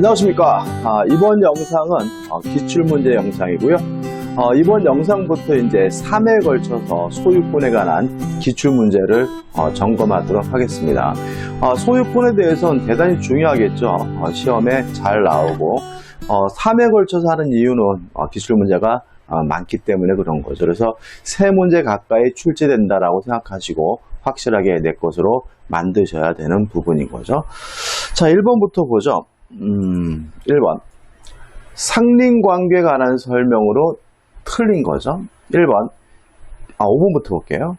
안녕하십니까. 이번 영상은 기출문제 영상이고요. 이번 영상부터 이제 3회에 걸쳐서 소유권에 관한 기출문제를 점검하도록 하겠습니다. 소유권에 대해서는 대단히 중요하겠죠. 시험에 잘 나오고 3회에 걸쳐서 하는 이유는 기출문제가 많기 때문에 그런 거죠. 그래서 3문제 가까이 출제된다라고 생각하시고 확실하게 내 것으로 만드셔야 되는 부분인 거죠. 자, 1번부터 보죠. 1번. 상린관계에 관한 설명으로 틀린 거죠. 1번. 5번부터 볼게요.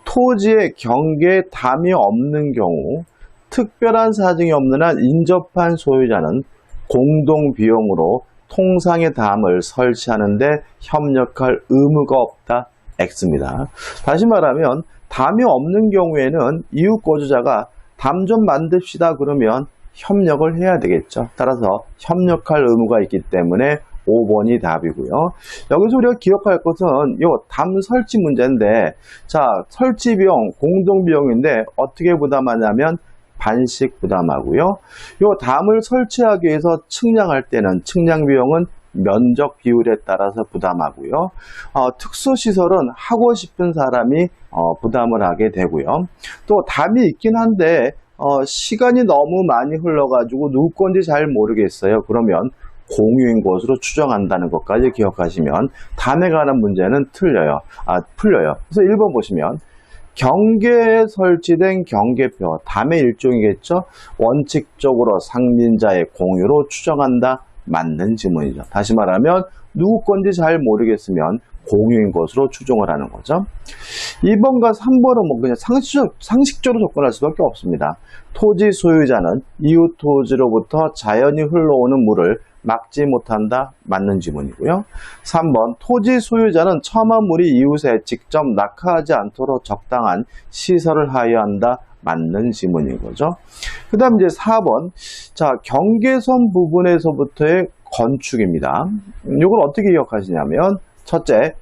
토지의 경계에 담이 없는 경우 특별한 사정이 없는 한 인접한 소유자는 공동비용으로 통상의 담을 설치하는 데 협력할 의무가 없다. X입니다. 다시 말하면 담이 없는 경우에는 이웃 거주자가 담 좀 만듭시다 그러면 협력을 해야 되겠죠. 따라서 협력할 의무가 있기 때문에 5번이 답이고요. 여기서 우리가 기억할 것은 요 담 설치 문제인데, 자, 설치 비용, 공동 비용인데 어떻게 부담하냐면 반씩 부담하고요. 요 담을 설치하기 위해서 측량할 때는 측량 비용은 면적 비율에 따라서 부담하고요. 특수시설은 하고 싶은 사람이 부담을 하게 되고요. 또 담이 있긴 한데 시간이 너무 많이 흘러가지고 누구 건지 잘 모르겠어요. 그러면 공유인 것으로 추정한다는 것까지 기억하시면 담에 관한 문제는 풀려요. 그래서 1번 보시면 경계에 설치된 경계표, 담의 일종이겠죠. 원칙적으로 상린자의 공유로 추정한다. 맞는 지문이죠. 다시 말하면 누구 건지 잘 모르겠으면 공유인 것으로 추정을 하는 거죠. 2번과 3번은 뭐 그냥 상식적으로 접근할 수밖에 없습니다. 토지 소유자는 이웃 토지로부터 자연히 흘러오는 물을 막지 못한다. 맞는 지문이고요. 3번 토지 소유자는 첨한 물이 이웃에 직접 낙하하지 않도록 적당한 시설을 하여한다. 맞는 지문인 거죠. 그 다음 이제 4번. 자, 경계선 부분에서부터의 건축입니다. 이걸 어떻게 기억하시냐면, 첫째,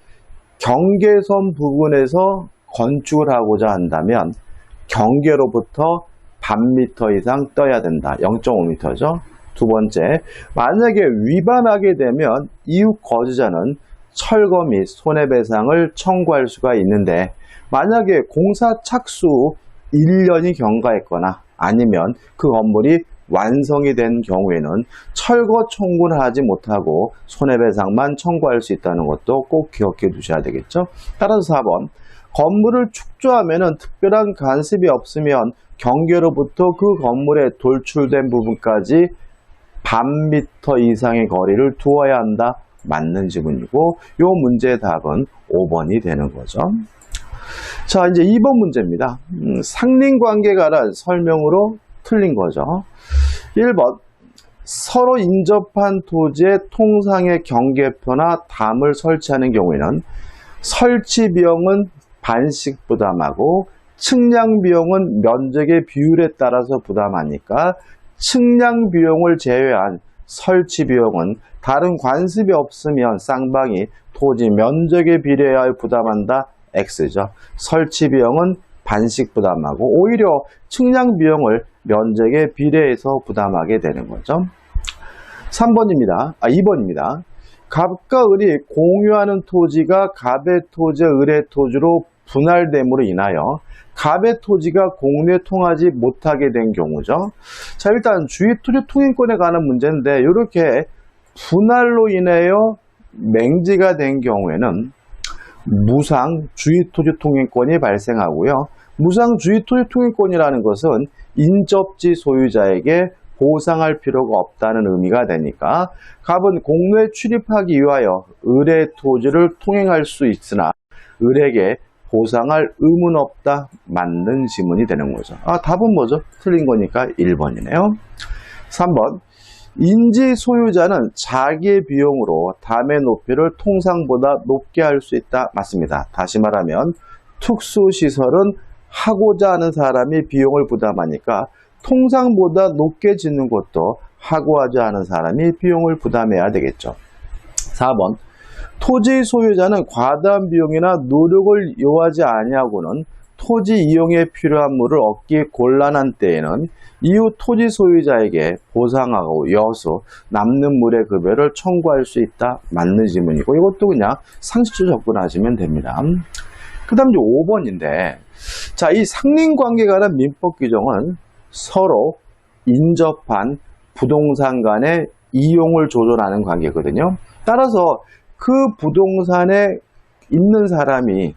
경계선 부분에서 건축을 하고자 한다면 경계로부터 반미터 이상 떠야 된다. 0.5m죠. 두 번째, 만약에 위반하게 되면 이웃 거주자는 철거 및 손해배상을 청구할 수가 있는데, 만약에 공사 착수 1년이 경과했거나 아니면 그 건물이 완성이 된 경우에는 철거 청구를 하지 못하고 손해배상만 청구할 수 있다는 것도 꼭 기억해 두셔야 되겠죠. 따라서 4번, 건물을 축조하면 특별한 간섭이 없으면 경계로부터 그 건물에 돌출된 부분까지 반미터 이상의 거리를 두어야 한다. 맞는 지문이고, 이 문제의 답은 5번이 되는 거죠. 자, 이제 2번 문제입니다. 상린관계에 관한 설명으로 틀린 거죠. 1번, 서로 인접한 토지의 통상의 경계표나 담을 설치하는 경우에는 설치 비용은 반씩 부담하고 측량 비용은 면적의 비율에 따라서 부담하니까 측량 비용을 제외한 설치 비용은 다른 관습이 없으면 쌍방이 토지 면적에 비례하여 부담한다. X죠. 설치 비용은 반씩 부담하고 오히려 측량 비용을 면적에 비례해서 부담하게 되는 거죠. 2번입니다. 갑과 을이 공유하는 토지가 갑의 토지와 을의 토지로 분할됨으로 인하여 갑의 토지가 공유에 통하지 못하게 된 경우죠. 자, 일단 주의토지 통행권에 관한 문제인데, 이렇게 분할로 인하여 맹지가 된 경우에는 무상 주의토지 통행권이 발생하고요. 무상 주의토지 통행권이라는 것은 인접지 소유자에게 보상할 필요가 없다는 의미가 되니까 갑은 공로에 출입하기 위하여 을의 토지를 통행할 수 있으나 을에게 보상할 의무는 없다. 맞는 지문이 되는 거죠. 답은 뭐죠? 틀린 거니까 1번이네요. 3번. 인지 소유자는 자기의 비용으로 담의 높이를 통상보다 높게 할 수 있다. 맞습니다. 다시 말하면 특수시설은 하고자 하는 사람이 비용을 부담하니까 통상보다 높게 짓는 것도 하고자 하는 사람이 비용을 부담해야 되겠죠. 4번. 토지 소유자는 과다한 비용이나 노력을 요하지 아니하고는 토지 이용에 필요한 물을 얻기 곤란한 때에는 이후 토지 소유자에게 보상하고 여수 남는 물의 급여를 청구할 수 있다. 맞는 지문이고 이것도 그냥 상식적으로 접근하시면 됩니다. 그 다음 이제 5번인데 자, 이 상린관계에 관한 민법 규정은 서로 인접한 부동산 간의 이용을 조절하는 관계거든요. 따라서 그 부동산에 있는 사람이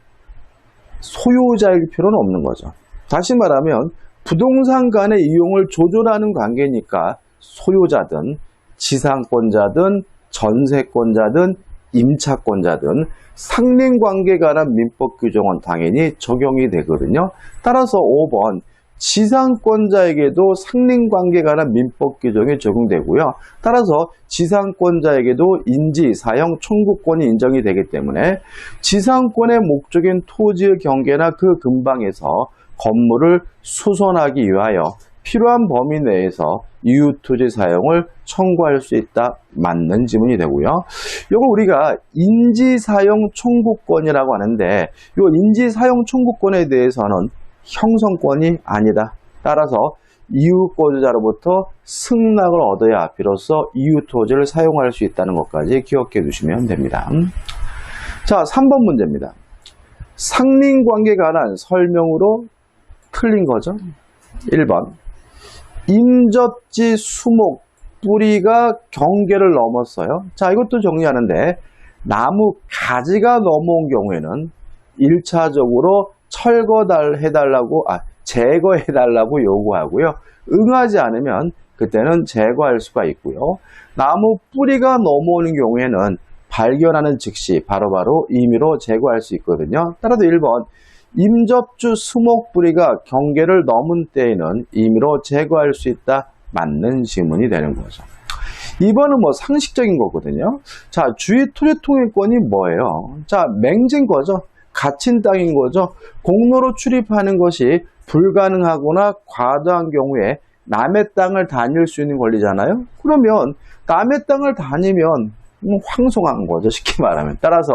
소유자일 필요는 없는 거죠. 다시 말하면 부동산 간의 이용을 조절하는 관계니까 소유자든 지상권자든 전세권자든 임차권자든 상린관계에 관한 민법 규정은 당연히 적용이 되거든요. 따라서 5번 지상권자에게도 상린관계에 관한 민법 규정이 적용되고요. 따라서 지상권자에게도 인지, 사용, 청구권이 인정이 되기 때문에 지상권의 목적인 토지의 경계나 그 근방에서 건물을 수선하기 위하여 필요한 범위 내에서 이웃토지 사용을 청구할 수 있다. 맞는 지문이 되고요. 이거 우리가 인지사용 청구권이라고 하는데 이 인지사용 청구권에 대해서는 형성권이 아니다. 따라서 이웃거주자로부터 승낙을 얻어야 비로소 이웃토지를 사용할 수 있다는 것까지 기억해 두시면 됩니다. 자, 3번 문제입니다. 상린관계에 관한 설명으로 틀린 거죠. 1번 임접지 수목 뿌리가 경계를 넘었어요. 자, 이것도 정리하는데 나무 가지가 넘어온 경우에는 1차적으로 제거해달라고 요구하고요. 응하지 않으면 그때는 제거할 수가 있고요. 나무 뿌리가 넘어오는 경우에는 발견하는 즉시 바로바로 임의로 제거할 수 있거든요. 따라서 1번 임접주 수목 뿌리가 경계를 넘은 때에는 임의로 제거할 수 있다. 맞는 지문이 되는 거죠. 2번은 뭐 상식적인 거거든요. 자, 주의 토지 통행권이 뭐예요? 자, 맹진 거죠. 갇힌 땅인 거죠. 공로로 출입하는 것이 불가능하거나 과도한 경우에 남의 땅을 다닐 수 있는 권리잖아요. 그러면 남의 땅을 다니면 황송한 거죠. 쉽게 말하면. 따라서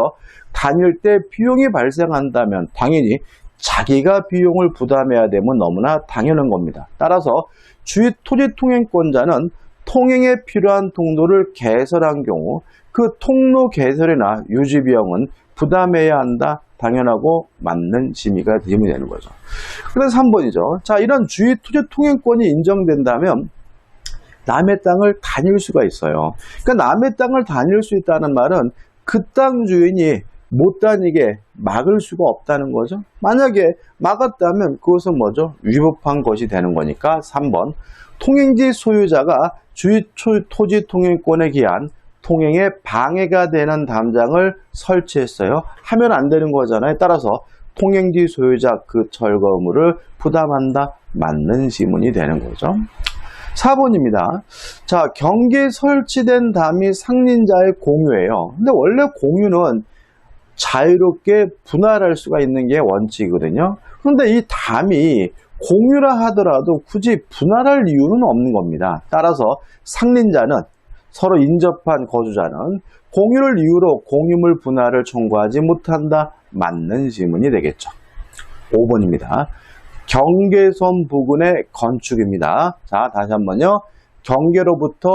다닐 때 비용이 발생한다면 당연히 자기가 비용을 부담해야 되면 너무나 당연한 겁니다. 따라서 주의 토지 통행권자는 통행에 필요한 통로를 개설한 경우 그 통로 개설이나 유지 비용은 부담해야 한다. 당연하고 맞는 지문이 되는 거죠. 그래서 3번이죠. 자, 이런 주의 토지 통행권이 인정된다면 남의 땅을 다닐 수가 있어요. 그러니까 남의 땅을 다닐 수 있다는 말은 그 땅 주인이 못 다니게 막을 수가 없다는 거죠. 만약에 막았다면 그것은 뭐죠? 위법한 것이 되는 거니까 3번 통행지 소유자가 주의 토지 통행권에 기한 통행에 방해가 되는 담장을 설치했어요. 하면 안 되는 거잖아요. 따라서 통행지 소유자 그 철거 의무를 부담한다. 맞는 지문이 되는 거죠. 4번입니다. 자, 경계에 설치된 담이 상린자의 공유예요. 근데 원래 공유는 자유롭게 분할할 수가 있는 게 원칙이거든요. 그런데 이 담이 공유라 하더라도 굳이 분할할 이유는 없는 겁니다. 따라서 상린자는 서로 인접한 거주자는 공유를 이유로 공유물 분할을 청구하지 못한다. 맞는 지문이 되겠죠. 5번입니다. 경계선 부근의 건축입니다. 자, 다시 한번요. 경계로부터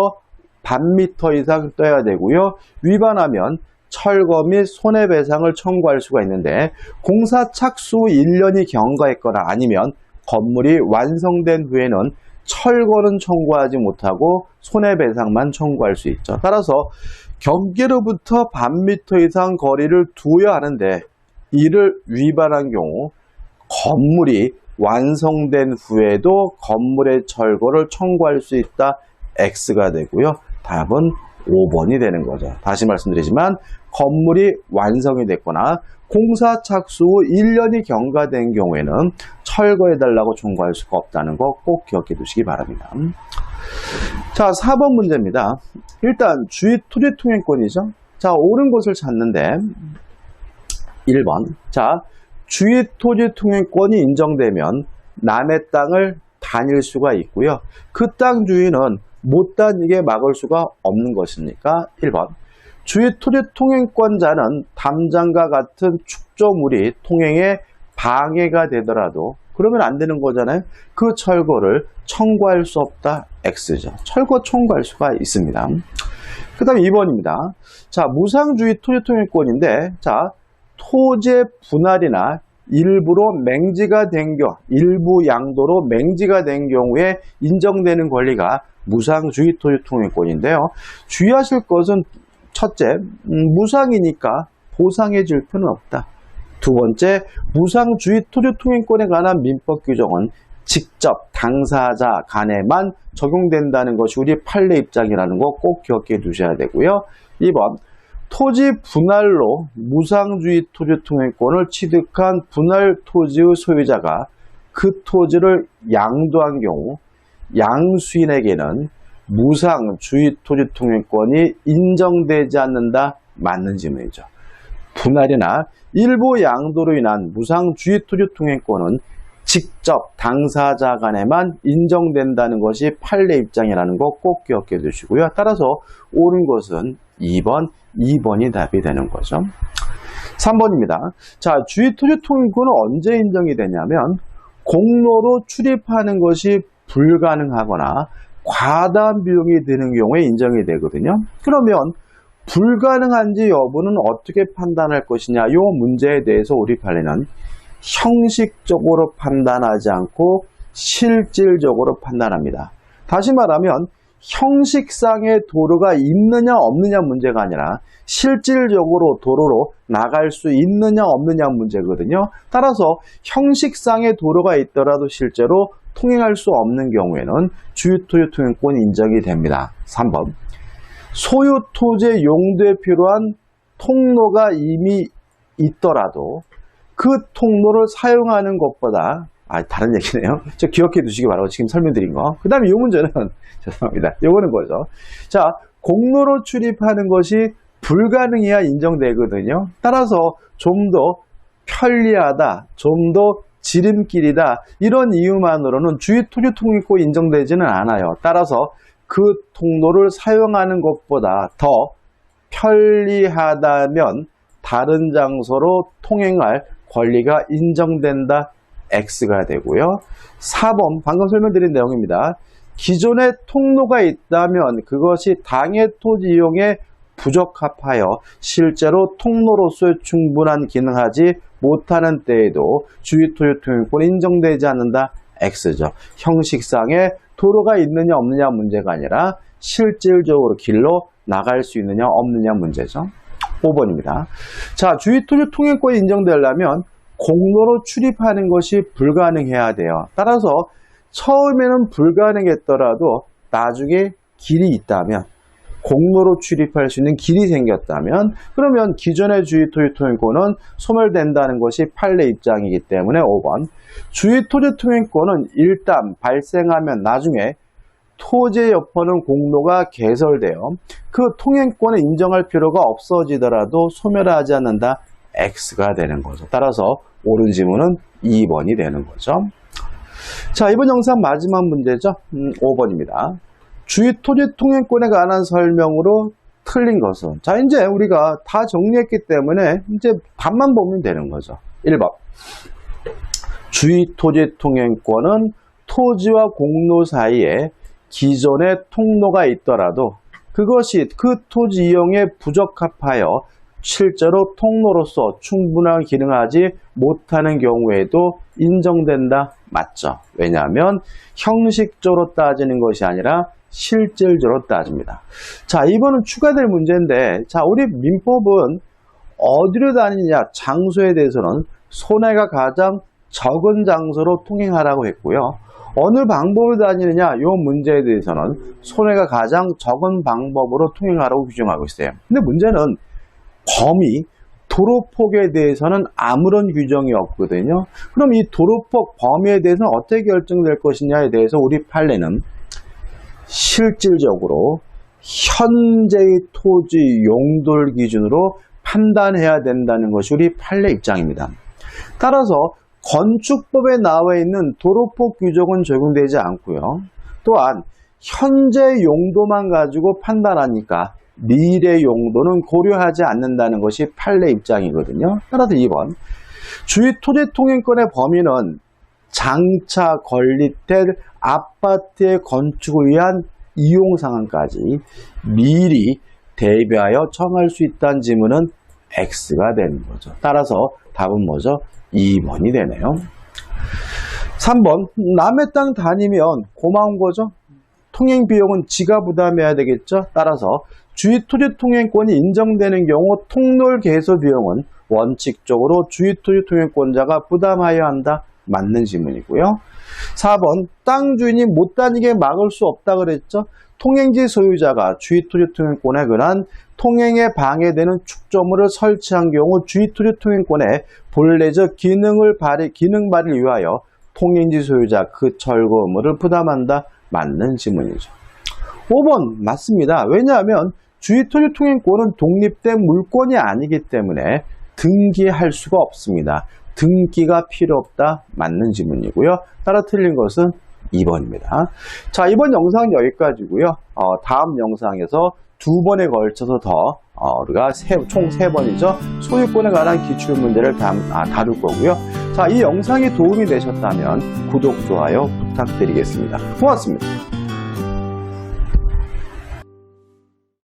반미터 이상 떠야 되고요. 위반하면 철거 및 손해배상을 청구할 수가 있는데 공사 착수 후 1년이 경과했거나 아니면 건물이 완성된 후에는 철거는 청구하지 못하고 손해배상만 청구할 수 있죠. 따라서 경계로부터 반미터 이상 거리를 두어야 하는데 이를 위반한 경우 건물이 완성된 후에도 건물의 철거를 청구할 수 있다. X가 되고요. 답은 5번이 되는 거죠. 다시 말씀드리지만 건물이 완성이 됐거나 공사 착수 후 1년이 경과된 경우에는 철거해달라고 청구할 수가 없다는 거 꼭 기억해 두시기 바랍니다. 자, 4번 문제입니다. 일단 주의 토지 통행권이죠. 자, 옳은 것을 찾는데 1번. 자, 주의 토지 통행권이 인정되면 남의 땅을 다닐 수가 있고요. 그 땅 주인은 못 다니게 막을 수가 없는 것이니까 1번. 주의 토지 통행권자는 담장과 같은 축조물이 통행에 방해가 되더라도 그러면 안 되는 거잖아요. 그 철거를 청구할 수 없다. X죠. 철거 청구할 수가 있습니다. 그 다음에 2번입니다. 자, 무상주의 토지통행권인데, 자, 토지의 분할이나 일부로 맹지가 된 경우, 일부 양도로 맹지가 된 경우에 인정되는 권리가 무상주의 토지통행권인데요. 주의하실 것은 첫째, 무상이니까 보상해 줄 필요는 없다. 두 번째, 무상주의 토지통행권에 관한 민법 규정은 직접 당사자 간에만 적용된다는 것이 우리 판례 입장이라는 거 꼭 기억해 두셔야 되고요. 2번, 토지 분할로 무상주의 토지통행권을 취득한 분할 토지의 소유자가 그 토지를 양도한 경우 양수인에게는 무상주의 토지통행권이 인정되지 않는다. 맞는 질문이죠. 분할이나 일부 양도로 인한 무상주의 토지통행권은 직접 당사자 간에만 인정된다는 것이 판례 입장이라는 거 꼭 기억해 두시고요. 따라서 옳은 것은 2번이 답이 되는 거죠. 3번입니다. 자, 주의 토지통행권은 언제 인정이 되냐면 공로로 출입하는 것이 불가능하거나 과다한 비용이 드는 경우에 인정이 되거든요. 그러면 불가능한지 여부는 어떻게 판단할 것이냐, 이 문제에 대해서 우리 판례는 형식적으로 판단하지 않고 실질적으로 판단합니다. 다시 말하면 형식상의 도로가 있느냐 없느냐 문제가 아니라 실질적으로 도로로 나갈 수 있느냐 없느냐 문제거든요. 따라서 형식상의 도로가 있더라도 실제로 통행할 수 없는 경우에는 주유토지통행권이 인정이 됩니다. 3번, 소유 토지의 용도에 필요한 통로가 이미 있더라도 그 통로를 사용하는 것보다, 다른 얘기네요. 저 기억해 두시기 바라고 지금 설명드린 거. 그 다음에 이 문제는, 죄송합니다. 요거는 거죠. 자, 공로로 출입하는 것이 불가능해야 인정되거든요. 따라서 좀 더 편리하다, 좀 더 지름길이다, 이런 이유만으로는 주유토지통행권이 인정되지는 않아요. 따라서 그 통로를 사용하는 것보다 더 편리하다면 다른 장소로 통행할 권리가 인정된다. X가 되고요. 4번, 방금 설명드린 내용입니다. 기존에 통로가 있다면 그것이 당해 토지 이용에 부적합하여 실제로 통로로서 충분한 기능하지 못하는 때에도 주유토지통행권이 인정되지 않는다. X죠. 형식상의 도로가 있느냐 없느냐 문제가 아니라 실질적으로 길로 나갈 수 있느냐 없느냐 문제죠. 5번입니다. 자, 주유토지통행권이 인정되려면 공로로 출입하는 것이 불가능해야 돼요. 따라서 처음에는 불가능했더라도 나중에 길이 있다면, 공로로 출입할 수 있는 길이 생겼다면, 그러면 기존의 주유토지통행권은 소멸된다는 것이 판례 입장이기 때문에 5번, 주유토지통행권은 일단 발생하면 나중에 토지의 여포는 공로가 개설되어 그 통행권을 인정할 필요가 없어지더라도 소멸하지 않는다. X가 되는 거죠. 따라서 옳은 지문은 2번이 되는 거죠. 자, 이번 영상 마지막 문제죠. 5번입니다. 주유토지통행권에 관한 설명으로 틀린 것은, 자, 이제 우리가 다 정리했기 때문에 이제 답만 보면 되는 거죠. 1번, 주유토지통행권은 토지와 공로 사이에 기존의 통로가 있더라도 그것이 그 토지 이용에 부적합하여 실제로 통로로서 충분하게 기능하지 못하는 경우에도 인정된다. 맞죠? 왜냐하면 형식적으로 따지는 것이 아니라 실질적으로 따집니다. 자, 이번은 추가될 문제인데, 자, 우리 민법은 어디로 다니냐, 장소에 대해서는 손해가 가장 적은 장소로 통행하라고 했고요. 어느 방법으로 다니느냐, 이 문제에 대해서는 손해가 가장 적은 방법으로 통행하라고 규정하고 있어요. 근데 문제는 범위, 도로폭에 대해서는 아무런 규정이 없거든요. 그럼 이 도로폭 범위에 대해서는 어떻게 결정될 것이냐에 대해서 우리 판례는 실질적으로 현재의 토지 용도를 기준으로 판단해야 된다는 것이 우리 판례 입장입니다. 따라서 건축법에 나와 있는 도로폭 규정은 적용되지 않고요. 또한 현재 용도만 가지고 판단하니까 미래 용도는 고려하지 않는다는 것이 판례 입장이거든요. 따라서 2번, 주위 토지 통행권의 범위는 장차 건립될 아파트의 건축을 위한 이용 상황까지 미리 대비하여 정할 수 있다는 지문은 X가 되는 거죠. 따라서 답은 뭐죠? 2번이 되네요. 3번, 남의 땅 다니면 고마운 거죠? 통행 비용은 지가 부담해야 되겠죠? 따라서 주위 토지 통행권이 인정되는 경우 통로를 개소 비용은 원칙적으로 주위 토지 통행권자가 부담하여야 한다. 맞는 지문이고요. 4번, 땅 주인이 못 다니게 막을 수 없다 그랬죠? 통행지 소유자가 주위 토지 통행권에 관한 통행에 방해되는 축조물을 설치한 경우 주위 토지 통행권의 본래적 기능 발휘를 위하여 통행지 소유자 그 철거 의무를 부담한다. 맞는 지문이죠. 5번 맞습니다. 왜냐하면 주위 토지 통행권은 독립된 물권이 아니기 때문에 등기할 수가 없습니다. 등기가 필요 없다. 맞는 지문이고요. 따라 틀린 것은 2번입니다. 자, 이번 영상은 여기까지고요. 다음 영상에서 두 번에 걸쳐서 더 우리가 총 3번이죠. 소유권에 관한 기출문제를 다룰 거고요. 자, 이 영상이 도움이 되셨다면 구독, 좋아요 부탁드리겠습니다. 고맙습니다.